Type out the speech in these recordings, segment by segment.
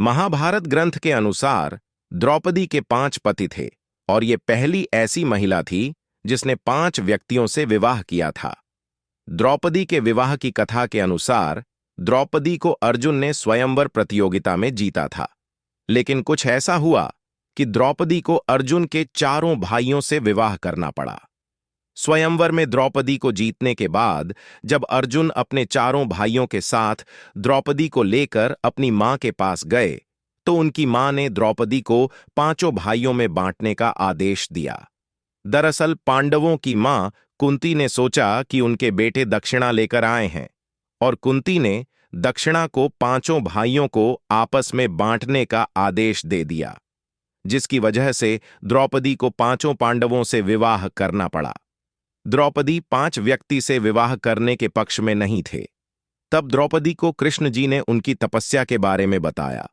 महाभारत ग्रंथ के अनुसार द्रौपदी के 5 पति थे और ये पहली ऐसी महिला थी जिसने 5 व्यक्तियों से विवाह किया था। द्रौपदी के विवाह की कथा के अनुसार द्रौपदी को अर्जुन ने स्वयंवर प्रतियोगिता में जीता था, लेकिन कुछ ऐसा हुआ कि द्रौपदी को अर्जुन के चारों भाइयों से विवाह करना पड़ा। स्वयंवर में द्रौपदी को जीतने के बाद जब अर्जुन अपने चारों भाइयों के साथ द्रौपदी को लेकर अपनी मां के पास गए तो उनकी मां ने द्रौपदी को 5 भाइयों में बांटने का आदेश दिया। दरअसल पांडवों की मां कुंती ने सोचा कि उनके बेटे दक्षिणा लेकर आए हैं और कुंती ने दक्षिणा को 5 भाइयों को आपस में बांटने का आदेश दे दिया, जिसकी वजह से द्रौपदी को 5 पांडवों से विवाह करना पड़ा। द्रौपदी 5 व्यक्ति से विवाह करने के पक्ष में नहीं थे। तब द्रौपदी को कृष्ण जी ने उनकी तपस्या के बारे में बताया।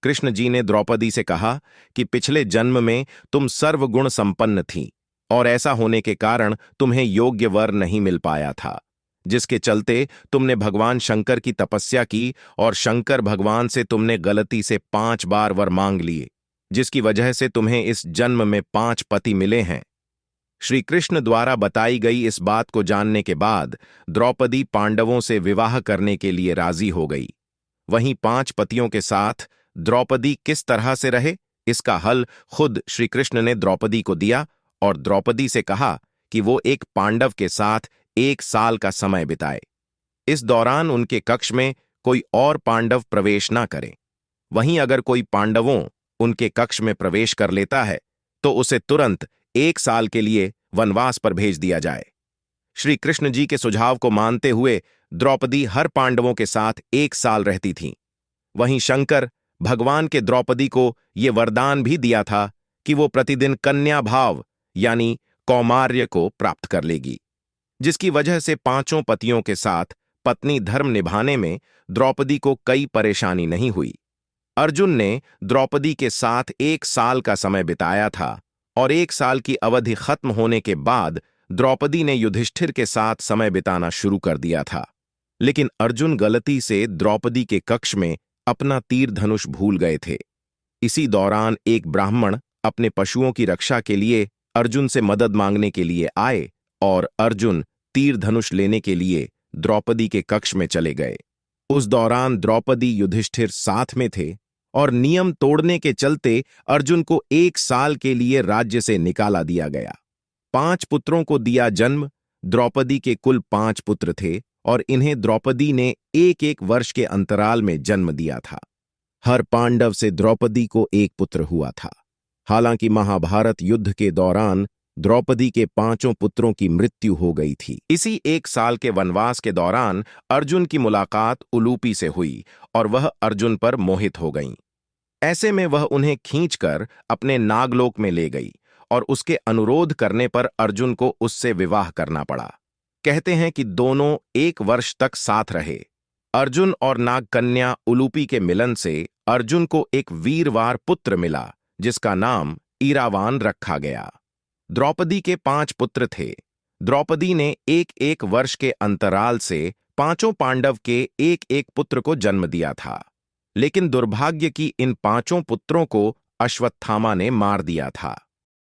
कृष्ण जी ने द्रौपदी से कहा कि पिछले जन्म में तुम सर्वगुण संपन्न थी और ऐसा होने के कारण तुम्हें योग्य वर नहीं मिल पाया था, जिसके चलते तुमने भगवान शंकर की तपस्या की और शंकर भगवान से तुमने गलती से 5 बार वर मांग लिए, जिसकी वजह से तुम्हें इस जन्म में 5 पति मिले हैं। श्री कृष्ण द्वारा बताई गई इस बात को जानने के बाद द्रौपदी पांडवों से विवाह करने के लिए राजी हो गई। वहीं 5 पतियों के साथ द्रौपदी किस तरह से रहे, इसका हल खुद श्री कृष्ण ने द्रौपदी को दिया और द्रौपदी से कहा कि वो एक पांडव के साथ 1 साल का समय बिताए। इस दौरान उनके कक्ष में कोई और पांडव प्रवेश ना करे। वहीं अगर कोई पांडवों उनके कक्ष में प्रवेश कर लेता है तो उसे तुरंत 1 साल के लिए वनवास पर भेज दिया जाए। श्री कृष्ण जी के सुझाव को मानते हुए द्रौपदी हर पांडवों के साथ 1 साल रहती थीं। वहीं शंकर भगवान के द्रौपदी को ये वरदान भी दिया था कि वो प्रतिदिन कन्या भाव यानी कौमार्य को प्राप्त कर लेगी, जिसकी वजह से 5 पतियों के साथ पत्नी धर्म निभाने में द्रौपदी को कई परेशानी नहीं हुई। अर्जुन ने द्रौपदी के साथ 1 साल का समय बिताया था और 1 साल की अवधि खत्म होने के बाद द्रौपदी ने युधिष्ठिर के साथ समय बिताना शुरू कर दिया था। लेकिन अर्जुन गलती से द्रौपदी के कक्ष में अपना तीर धनुष भूल गए थे। इसी दौरान एक ब्राह्मण अपने पशुओं की रक्षा के लिए अर्जुन से मदद मांगने के लिए आए और अर्जुन तीर धनुष लेने के लिए द्रौपदी के कक्ष में चले गए। उस दौरान द्रौपदी युधिष्ठिर साथ में थे और नियम तोड़ने के चलते अर्जुन को 1 साल के लिए राज्य से निकाला दिया गया। 5 पुत्रों को दिया जन्म। द्रौपदी के कुल 5 पुत्र थे और इन्हें द्रौपदी ने 1-1 वर्ष के अंतराल में जन्म दिया था। हर पांडव से द्रौपदी को 1 पुत्र हुआ था। हालांकि महाभारत युद्ध के दौरान द्रौपदी के 5 पुत्रों की मृत्यु हो गई थी। इसी 1 साल के वनवास के दौरान अर्जुन की मुलाकात उलूपी से हुई और वह अर्जुन पर मोहित हो गईं। ऐसे में वह उन्हें खींचकर अपने नागलोक में ले गई और उसके अनुरोध करने पर अर्जुन को उससे विवाह करना पड़ा। कहते हैं कि दोनों 1 वर्ष तक साथ रहे। अर्जुन और नागकन्या उलूपी के मिलन से अर्जुन को एक वीरवार पुत्र मिला, जिसका नाम ईरावान रखा गया। द्रौपदी के 5 पुत्र थे। द्रौपदी ने 1-1 वर्ष के अंतराल से 5 पांडव के 1-1 पुत्र को जन्म दिया था, लेकिन दुर्भाग्य की इन 5 पुत्रों को अश्वत्थामा ने मार दिया था।